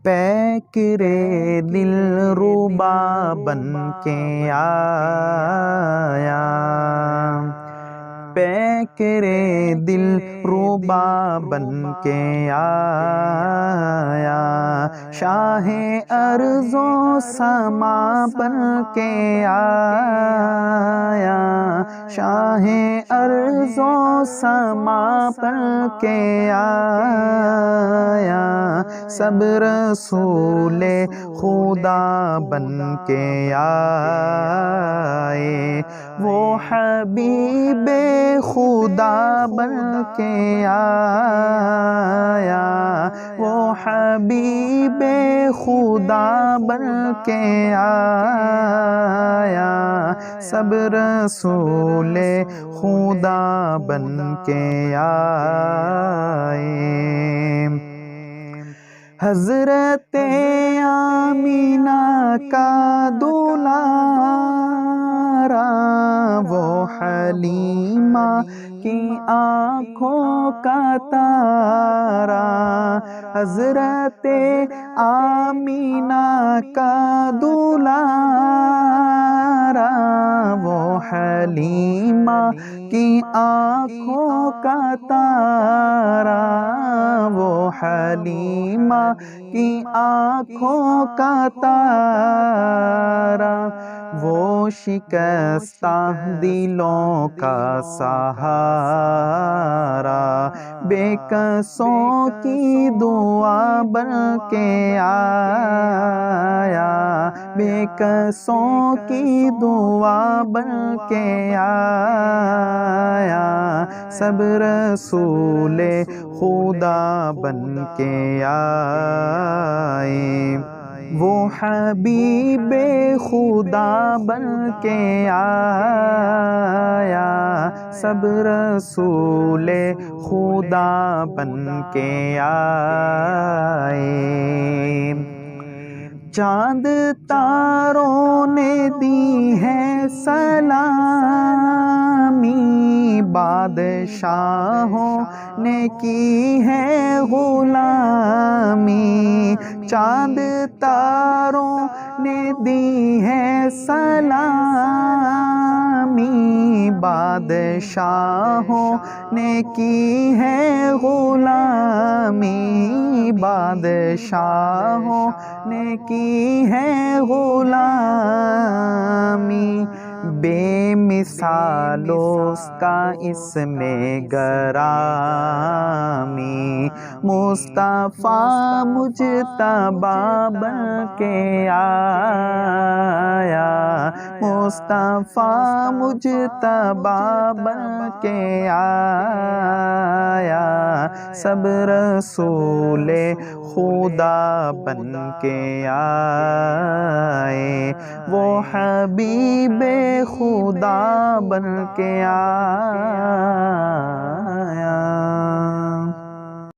پیکرے دل ربا بن کے آیا، پیکرے دل ربا بن کے آیا، شاہ ارض و سما بن کے آیا، شاہ ارض و سما بن کے آیا، سب رسول خدا بن کے آئے، وہ حبیب خدا بن کے آیا، وہ حبیب خدا بن کے آیا، سب رسول خدا بن کے آئے۔ حضرت آمینہ کا دولارا، وہ حلیمہ کی آنکھوں کا تارا، حضرت آمینہ کا دولارا، وہ حلیمہ کی آنکھوں کا تارا، وہ حلیمہ کی آنکھوں کا تارا، وہ شکستہ دلوں کا سہارا، بے کسوں کی دعا بن کے آیا، بے کسوں کی دعا بن کے آیا، سب رسول خدا بن کے آئے، وہ حبیب خدا بن کے آیا، سب رسول خدا بن کے آئے۔ چاند تاروں نے دی ہے سلامی، بادشاہوں نے کی ہے غلامی، چاند تاروں نے دی ہے سلامی، بادشاہوں نے کی ہے غلامی، بادشاہوں نے کی ہے غلامی، بے مثال اس کا اس میں گرامی، مصطفیٰ مجتبی بن کے آیا، مصطفیٰ مجتبی بن کے آیا، سب رسول خدا بن کے آئے، وہ حبیب خدا بن کے آیا۔